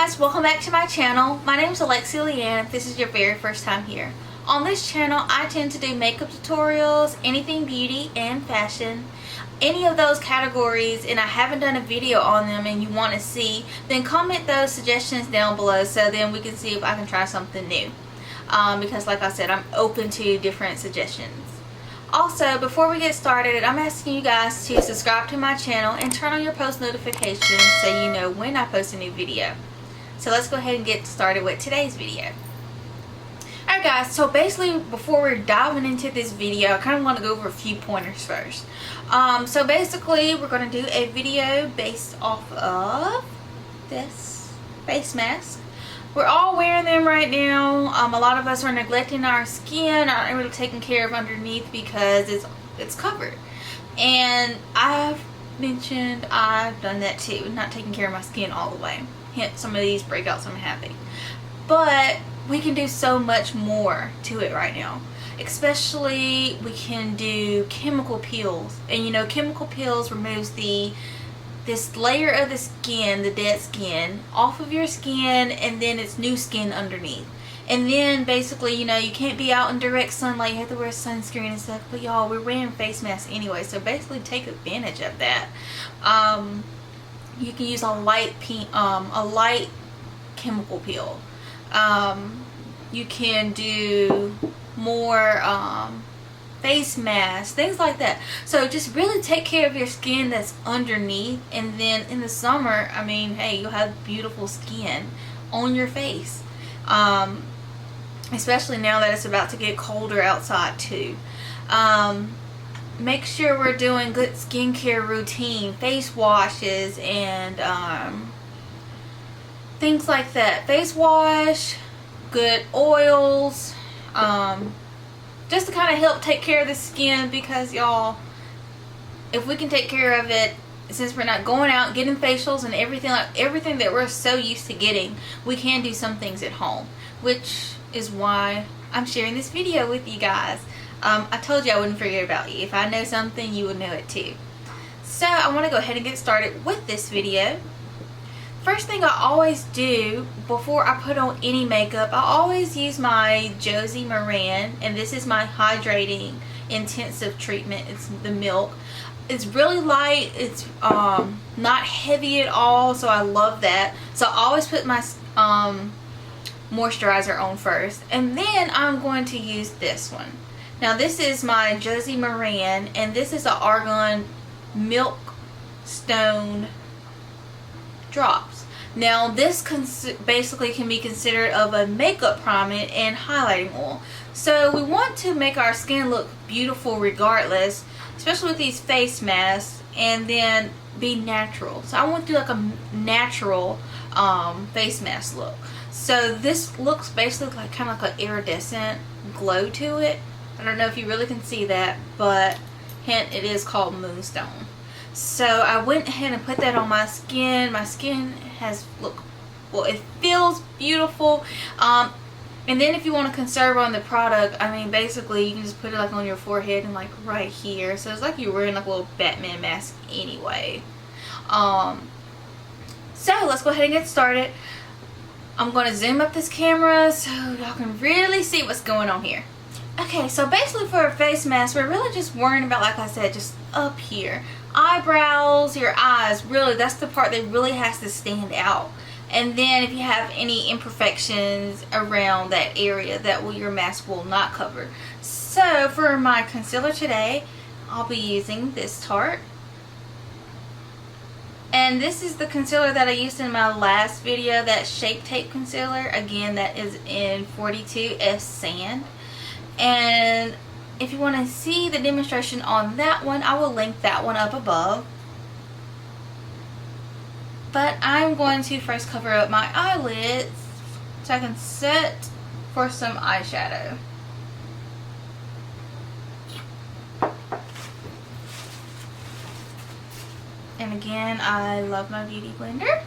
guys, welcome back to my channel. My name is Alexia Leanne if this is your very first time here. On this channel I tend to do makeup tutorials, anything beauty and fashion, any of those categories, and I haven't done a video on them and you want to see, then comment those suggestions down below so then we can see if I can try something new. Because like I said, I'm open to different suggestions. Also, before we get started, I'm asking you guys to subscribe to my channel and turn on your post notifications so you know when I post a new video. So let's go ahead and get started with today's video. Alright guys, so basically before we're diving into this video, I kind of want to go over a few pointers first. So basically we're going to do a video based off of this face mask. We're all wearing them right now. A lot of us are neglecting our skin, aren't really taking care of underneath because it's covered. And I've mentioned I've done that too, not taking care of my skin all the way. Hence some of these breakouts I'm having. But we can do so much more to it right now. Especially we can do chemical peels. And you know, chemical peels removes this layer of the skin, the dead skin, off of your skin, and then it's new skin underneath. And then basically, you know, you can't be out in direct sunlight, you have to wear sunscreen and stuff, but y'all, we're wearing face masks anyway, so basically take advantage of that. You can use a light chemical peel. You can do more face masks, things like that. So just really take care of your skin that's underneath, and then in the summer, I mean, hey, you'll have beautiful skin on your face. Especially now that it's about to get colder outside too. Make sure we're doing good skincare routine, face washes and things like that. Face wash, good oils, just to kind of help take care of the skin, because y'all, if we can take care of it, since we're not going out getting facials and everything that we're so used to getting, we can do some things at home, which is why I'm sharing this video with you guys. I told you I wouldn't forget about you. If I know something, you would know it too. So I want to go ahead and get started with this video. First thing I always do before I put on any makeup, I always use my Josie Maran, and this is my hydrating intensive treatment. It's the milk. It's really light. It's not heavy at all, so I love that. So I always put my moisturizer on first, and then I'm going to use this one. Now this is my Josie Maran, and this is the Argan Milk Stone drops. Now this basically can be considered of a makeup primer and highlighting oil. So we want to make our skin look beautiful regardless, especially with these face masks, and then be natural. So I want to do like a natural face mask look. So this looks basically like kind of like an iridescent glow to it. I don't know if you really can see that, but hint, it is called Moonstone. So I went ahead and put that on my skin. My skin has it feels beautiful. And then if you want to conserve on the product, I mean, basically you can just put it like on your forehead and like right here. So it's like you're wearing like a little Batman mask anyway. So let's go ahead and get started. I'm going to zoom up this camera so y'all can really see what's going on here. Okay, so basically for a face mask, we're really just worrying about, like I said, just up here. Eyebrows, your eyes, really, that's the part that really has to stand out. And then if you have any imperfections around that area, your mask will not cover. So for my concealer today, I'll be using this Tarte. And this is the concealer that I used in my last video, that Shape Tape concealer. Again, that is in 42F Sand. And if you want to see the demonstration on that one, I will link that one up above. But I'm going to first cover up my eyelids so I can set for some eyeshadow. And again, I love my beauty blender.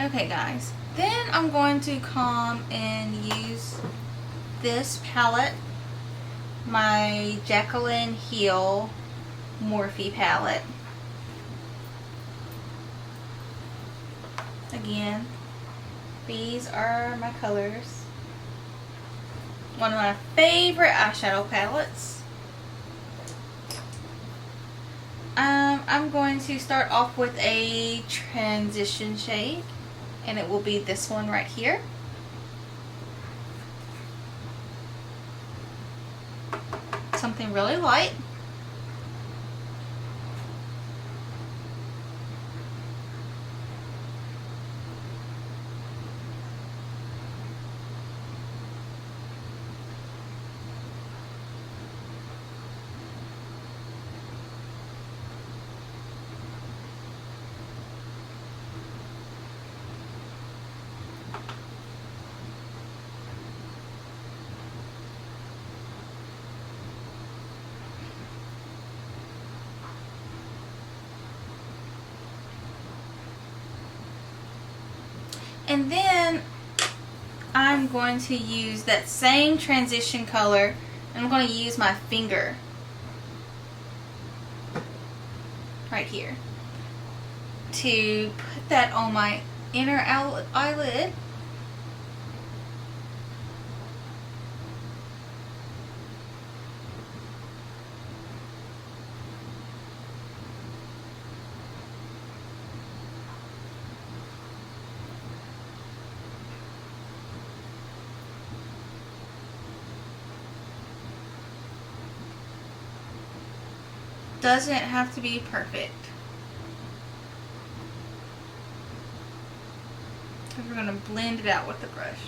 Okay guys, then I'm going to come and use this palette, my Jacqueline Hill Morphe palette. Again, these are my colors. One of my favorite eyeshadow palettes. I'm going to start off with a transition shade, and it will be this one right here. Something really light. And then I'm going to use that same transition color, and I'm going to use my finger right here to put that on my inner eyelid. Doesn't have to be perfect. And we're going to blend it out with the brush.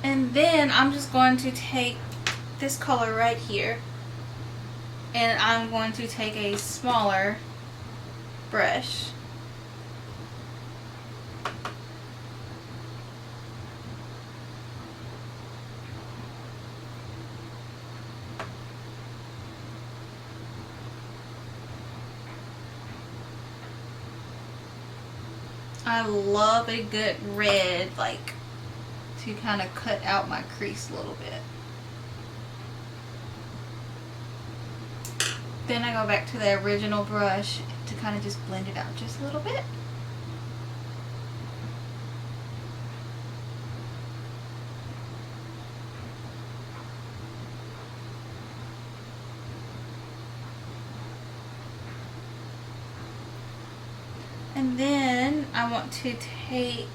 And then I'm just going to take this color right here, and I'm going to take a smaller brush. I love a good red, like, to kind of cut out my crease a little bit. Then I go back to the original brush to kind of just blend it out just a little bit. And then I want to take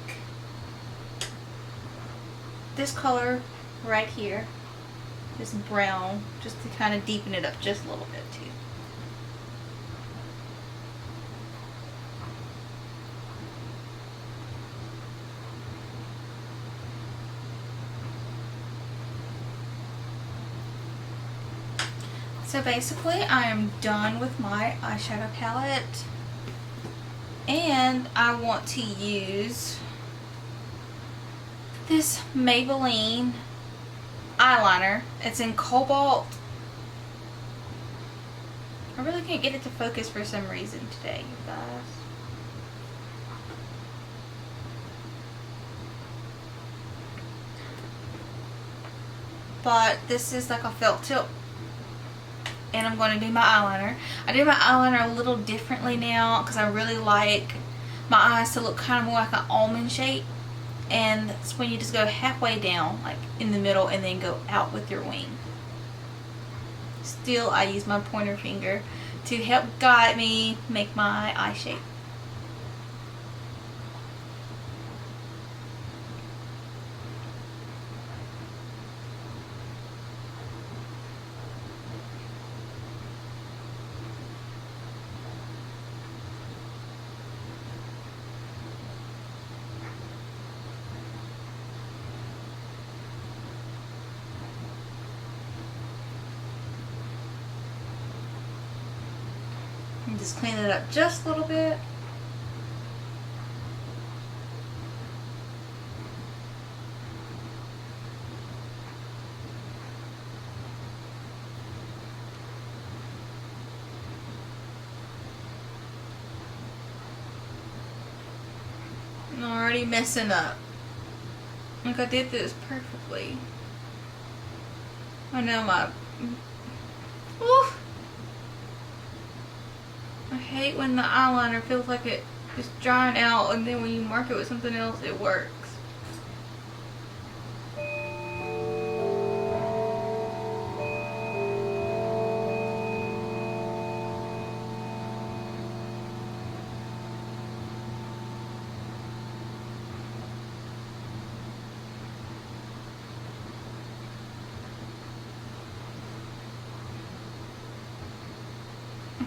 this color right here, this brown, just to kind of deepen it up just a little bit too. So basically I am done with my eyeshadow palette, and I want to use this Maybelline eyeliner. It's in Cobalt. I really can't get it to focus for some reason today, you guys. But this is like a felt tip, and I'm going to do my eyeliner. I do my eyeliner a little differently now because I really like my eyes to look kind of more like an almond shape. And that's when you just go halfway down, like in the middle, and then go out with your wing. Still, I use my pointer finger to help guide me make my eye shape. And just clean it up just a little bit. me messing up. Like I did this perfectly. I know my... Oof. I hate when the eyeliner feels like it is drying out, and then when you mark it with something else, it works.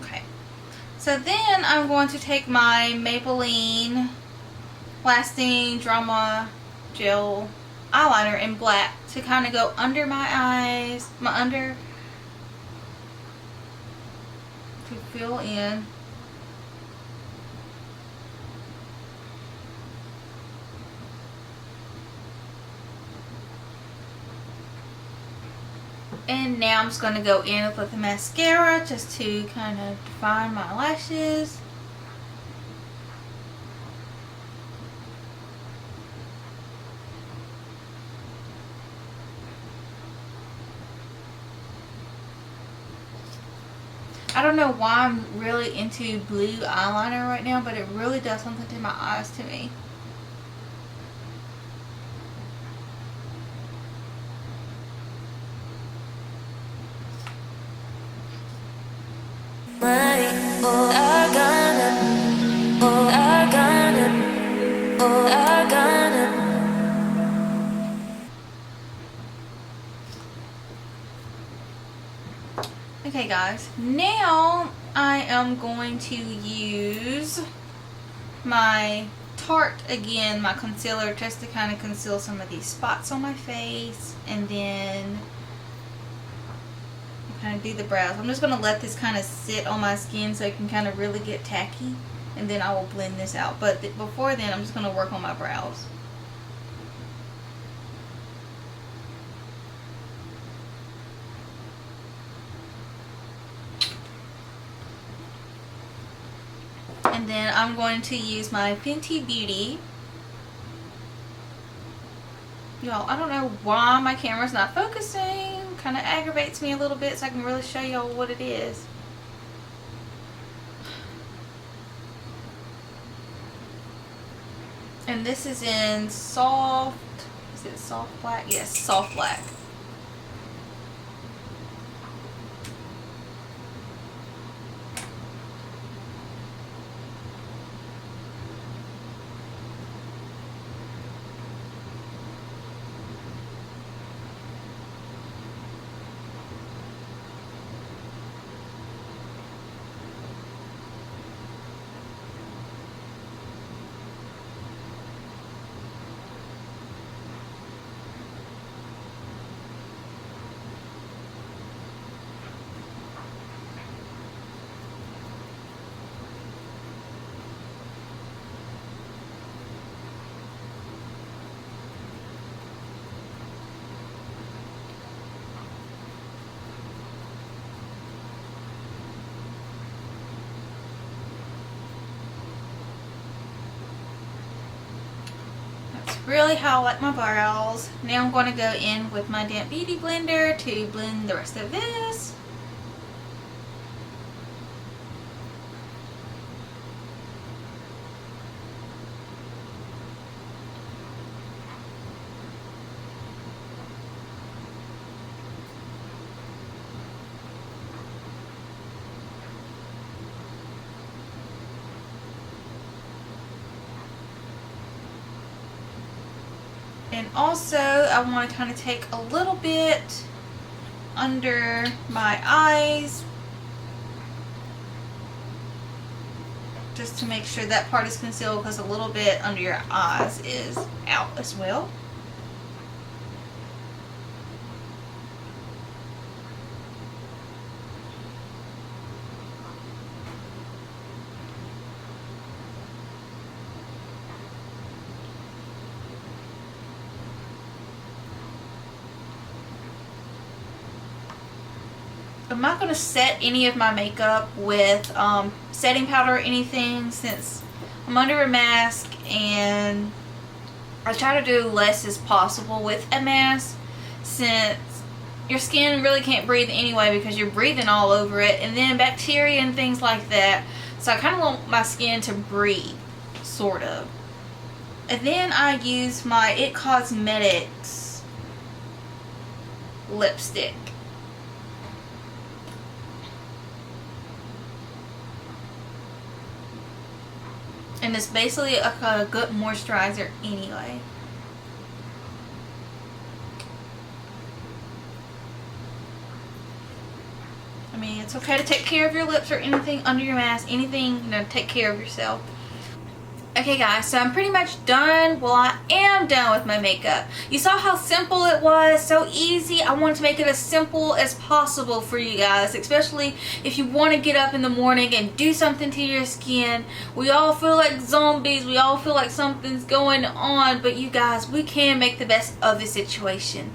Okay, so then I'm going to take my Maybelline Lasting Drama Gel eyeliner in black to kind of go under my eyes, to fill in. And now I'm just going to go in with the mascara just to kind of define my lashes. I don't know why I'm really into blue eyeliner right now, but it really does something to my eyes to me. Okay guys, now I am going to use my Tarte again, my concealer, just to kind of conceal some of these spots on my face, and then kind of do the brows. I'm just going to let this kind of sit on my skin so it can kind of really get tacky, and then I will blend this out. But before then, I'm just going to work on my brows. And then I'm going to use my Fenty Beauty. Y'all, I don't know why my camera's not focusing. Kind of aggravates me a little bit, so I can really show y'all what it is. And this is in soft, is it soft black? Yes, soft black. Really how I like my brows. Now I'm going to go in with my damp beauty blender to blend the rest of this. And also, I want to kind of take a little bit under my eyes, just to make sure that part is concealed, because a little bit under your eyes is out as well. I'm not going to set any of my makeup with setting powder or anything, since I'm under a mask and I try to do less as possible with a mask, since your skin really can't breathe anyway because you're breathing all over it, and then bacteria and things like that. So I kind of want my skin to breathe, sort of. And then I use my It Cosmetics lipstick. And it's basically a good moisturizer anyway. I mean, it's okay to take care of your lips or anything under your mask. Anything, you know, take care of yourself. Okay guys, so I'm pretty much done. Well, I am done with my makeup. You saw how simple it was, so easy. I wanted to make it as simple as possible for you guys, especially if you want to get up in the morning and do something to your skin. We all feel like zombies. We all feel like something's going on, but you guys, we can make the best of the situation.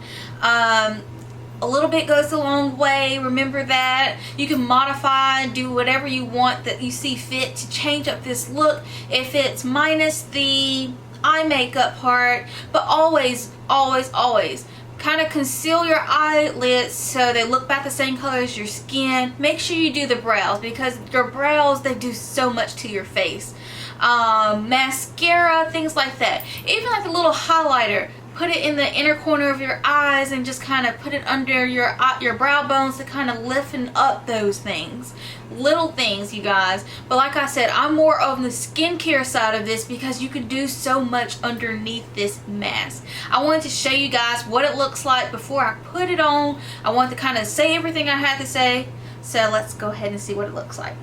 A little bit goes a long way. Remember that. You can modify and do whatever you want that you see fit to change up this look, if it's minus the eye makeup part. But always, always, always kind of conceal your eyelids so they look about the same color as your skin. Make sure you do the brows, because your brows, they do so much to your face. Mascara, things like that. Even like a little highlighter. Put it in the inner corner of your eyes and just kind of put it under your brow bones to kind of lifen up those things. Little things, you guys. But like I said, I'm more on the skincare side of this because you can do so much underneath this mask. I wanted to show you guys what it looks like before I put it on. I wanted to kind of say everything I had to say. So let's go ahead and see what it looks like.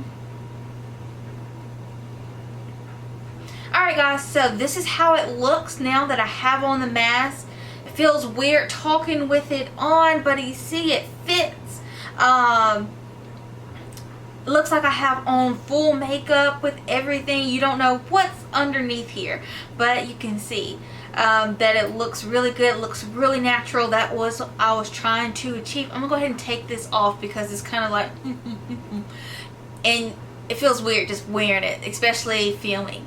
Alright guys, so this is how it looks now that I have on the mask. It feels weird talking with it on, but you see it fits. It looks like I have on full makeup with everything. You don't know what's underneath here, but you can see that it looks really good. It looks really natural. That was what I was trying to achieve. I'm going to go ahead and take this off because it's kind of like and it feels weird just wearing it, especially filming.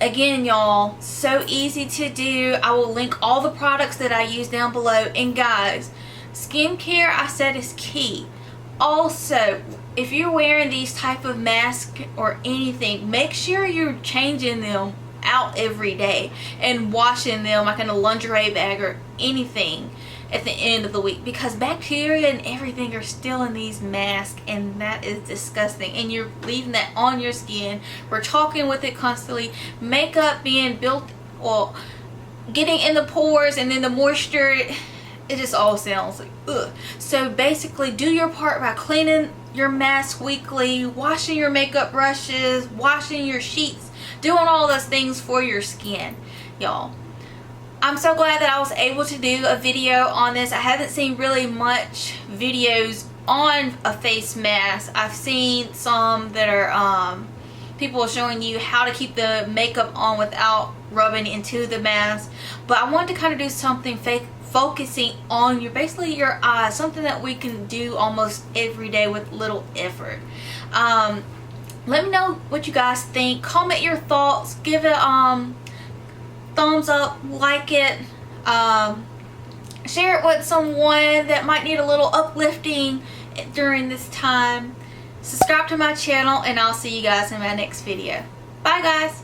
Again, y'all, so easy to do. I will link all the products that I use down below. And guys, skincare, I said, is key. Also, if you're wearing these type of masks or anything, make sure you're changing them out every day and washing them like in a lingerie bag or anything at the end of the week, because bacteria and everything are still in these masks, and that is disgusting. And you're leaving that on your skin. We're talking with it constantly. Makeup being built, well, getting in the pores, and then the moisture, it just all sounds like ugh. So basically, do your part by cleaning your mask weekly, washing your makeup brushes, washing your sheets, doing all those things for your skin, y'all. I'm so glad that I was able to do a video on this. I haven't seen really much videos on a face mask. I've seen some that are people showing you how to keep the makeup on without rubbing into the mask. But I wanted to kind of do something focusing on basically your eyes, something that we can do almost every day with little effort. Let me know what you guys think. Comment your thoughts. Give it thumbs up, like it, share it with someone that might need a little uplifting during this time. Subscribe to my channel, and I'll see you guys in my next video. Bye guys.